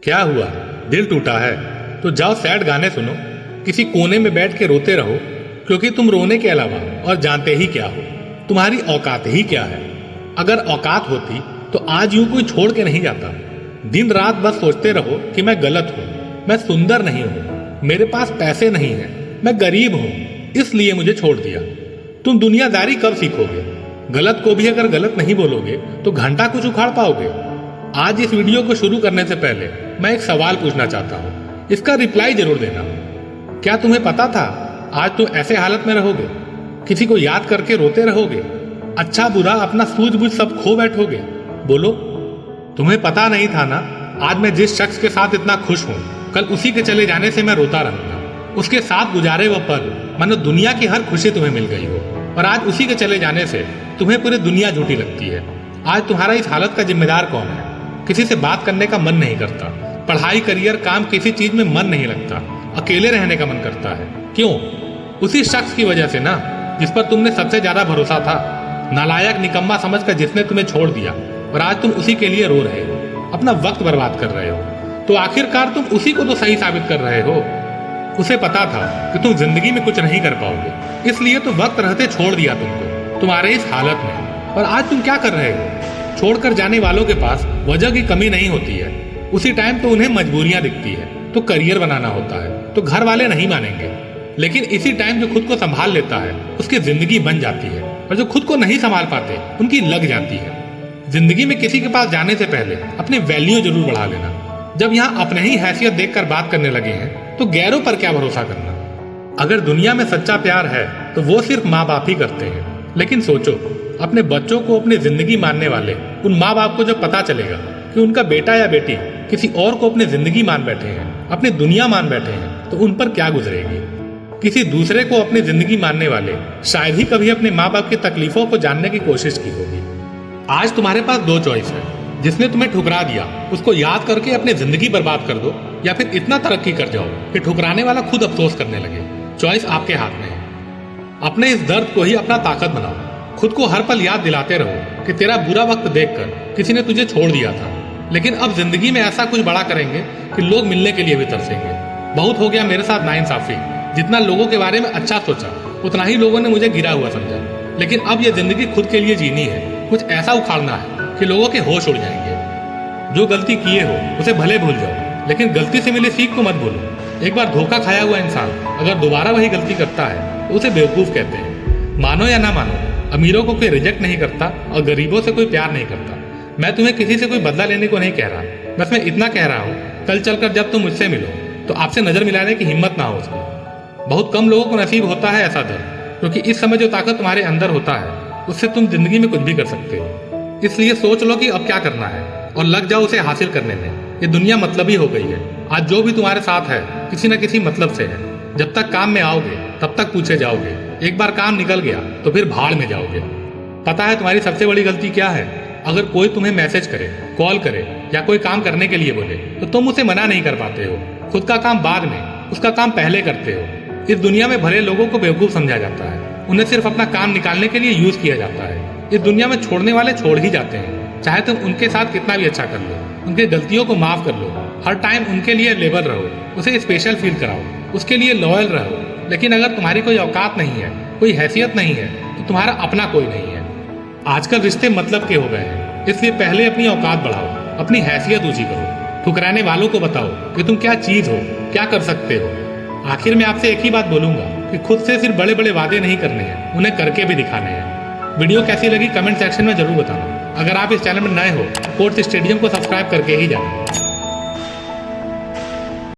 क्या हुआ, दिल टूटा है? तो जाओ सैड गाने सुनो, किसी कोने में बैठ के रोते रहो, क्योंकि तुम रोने के अलावा और जानते ही क्या हो, तुम्हारी औकात ही क्या है। अगर औकात होती तो आज यूं कोई छोड़ के नहीं जाता। दिन रात बस सोचते रहो कि मैं गलत हूं, मैं सुंदर नहीं हूं, मेरे पास पैसे नहीं है, मैं गरीब हूं, इसलिए मुझे छोड़ दिया। तुम दुनियादारी कब सीखोगे? गलत को भी अगर गलत नहीं बोलोगे तो घंटा कुछ उखाड़ पाओगे? आज इस वीडियो को शुरू करने से पहले मैं एक सवाल पूछना चाहता हूँ, इसका रिप्लाई जरूर देना। क्या तुम्हें पता था आज तुम ऐसे हालत में रहोगे? किसी को याद करके रोते रहोगे, अच्छा बुरा अपना सूझबूझ सब खो बैठोगे? बोलो, तुम्हें पता नहीं था ना आज मैं जिस शख्स के साथ इतना खुश हूँ, कल उसी के चले जाने से मैं रोता रहूंगा। उसके साथ गुजारे वो पल मानो दुनिया की हर खुशी तुम्हें मिल गई हो, और आज उसी के चले जाने से तुम्हें पूरी दुनिया झूठी लगती है। आज तुम्हारा इस हालत का जिम्मेदार कौन है? किसी से बात करने का मन नहीं करता, पढ़ाई करियर काम किसी चीज में मन नहीं लगता, अकेले रहने का मन करता है। क्यों? उसी शख्स की वजह से ना, जिस पर तुमने सबसे ज्यादा भरोसा था, नालायक निकम्मा समझकर जिसने तुम्हें छोड़ दिया, और आज तुम उसी के लिए रो रहे हो, अपना वक्त बर्बाद कर रहे हो। तो आखिरकार तुम उसी को तो सही साबित कर रहे हो। उसे पता था कि तुम जिंदगी में कुछ नहीं कर पाओगे, इसलिए तो वक्त रहते छोड़ दिया तुमको, तुम्हारे इस हालत में। और आज तुम क्या कर रहे हो? छोड़कर जाने वालों के पास वजह की कमी नहीं होती है, उसी टाइम तो उन्हें मजबूरियां दिखती है, तो करियर बनाना होता है, तो घर वाले नहीं मानेंगे। लेकिन इसी टाइम जो खुद को संभाल लेता है उसकी जिंदगी बन जाती है, और जो खुद को नहीं संभाल पाते उनकी लग जाती है। जिंदगी में किसी के पास जाने से पहले अपनी वैल्यू जरूर बढ़ा लेना। जब यहाँ अपने ही हैसियत देखकर बात करने लगे हैं तो गैरों पर क्या भरोसा करना। अगर दुनिया में सच्चा प्यार है तो वो सिर्फ माँ बाप ही करते हैं। लेकिन सोचो, अपने बच्चों को अपनी जिंदगी मानने वाले उन माँ बाप को जब पता चलेगा कि उनका बेटा या बेटी किसी और को अपनी जिंदगी मान बैठे हैं, अपनी दुनिया मान बैठे हैं, तो उन पर क्या गुजरेगी। किसी दूसरे को अपनी जिंदगी मानने वाले शायद ही कभी अपने माँ बाप की तकलीफों को जानने की कोशिश की होगी। आज तुम्हारे पास दो चॉइस है, जिसने तुम्हें ठुकरा दिया उसको याद करके अपनी जिंदगी बर्बाद कर दो, या फिर इतना तरक्की कर जाओ कि ठुकराने वाला खुद अफसोस करने लगे। चॉइस आपके हाथ में है। अपने इस दर्द को ही अपना ताकत बनाओ। खुद को हर पल याद दिलाते रहो कि तेरा बुरा वक्त देखकर किसी ने तुझे छोड़ दिया था, लेकिन अब जिंदगी में ऐसा कुछ बड़ा करेंगे कि लोग मिलने के लिए भी तरसेंगे। बहुत हो गया मेरे साथ नाइंसाफी, जितना लोगों के बारे में अच्छा सोचा उतना ही लोगों ने मुझे गिरा हुआ समझा। लेकिन अब यह जिंदगी खुद के लिए जीनी है, कुछ ऐसा उखाड़ना है कि लोगों के होश उड़ जाएंगे। जो गलती किए हो उसे भले भूल जाओ, लेकिन गलती से मिली सीख को मत भूलो। एक बार धोखा खाया हुआ इंसान अगर दोबारा वही गलती करता है तो उसे बेवकूफ कहते हैं। मानो या ना मानो, अमीरों को कोई रिजेक्ट नहीं करता और गरीबों से कोई प्यार नहीं करता। मैं तुम्हें किसी से कोई बदला लेने को नहीं कह रहा, बस मैं इतना कह रहा हूँ, कल चलकर जब तुम मुझसे मिलो तो आपसे नजर मिलाने की हिम्मत ना हो उसको। बहुत कम लोगों को नसीब होता है ऐसा दर्द, क्योंकि इस समय जो ताकत तुम्हारे अंदर होता है उससे तुम जिंदगी में कुछ भी कर सकते हो। इसलिए सोच लो कि अब क्या करना है और लग जाओ उसे हासिल करने में। ये दुनिया मतलबी हो गई है। आज जो भी तुम्हारे साथ है किसी न किसी मतलब से है। जब तक काम में आओगे तब तक पूछे जाओगे, एक बार काम निकल गया तो फिर भाड़ में जाओगे। पता है तुम्हारी सबसे बड़ी गलती क्या है? अगर कोई तुम्हें मैसेज करे, कॉल करे या कोई काम करने के लिए बोले तो तुम उसे मना नहीं कर पाते हो। खुद का काम बाद में, उसका काम पहले करते हो। इस दुनिया में भले लोगों को बेवकूफ समझा जाता है, उन्हें सिर्फ अपना काम निकालने के लिए यूज किया जाता है। इस दुनिया में छोड़ने वाले छोड़ ही जाते हैं, चाहे तुम उनके साथ कितना भी अच्छा कर लो, उनकी गलतियों को माफ कर लो, हर टाइम उनके लिए लेबर रहो, उसे स्पेशल फील कराओ, उसके लिए लॉयल रहो। लेकिन अगर तुम्हारी कोई औकात नहीं है, कोई हैसियत नहीं है, तो तुम्हारा अपना कोई नहीं है। आजकल रिश्ते मतलब के हो गए हैं, इसलिए पहले अपनी औकात बढ़ाओ, अपनी हैसियत ऊंची करो। ठुकराने वालों को बताओ कि तुम क्या चीज हो, क्या कर सकते हो। आखिर में आपसे एक ही बात बोलूंगा कि खुद से सिर्फ बड़े बड़े वादे नहीं करने हैं, उन्हें करके भी दिखाने हैं। वीडियो कैसी लगी कमेंट सेक्शन में जरूर बताना। अगर आप इस चैनल में नए हो, स्पोर्ट्स स्टेडियम को सब्सक्राइब करके ही जाना।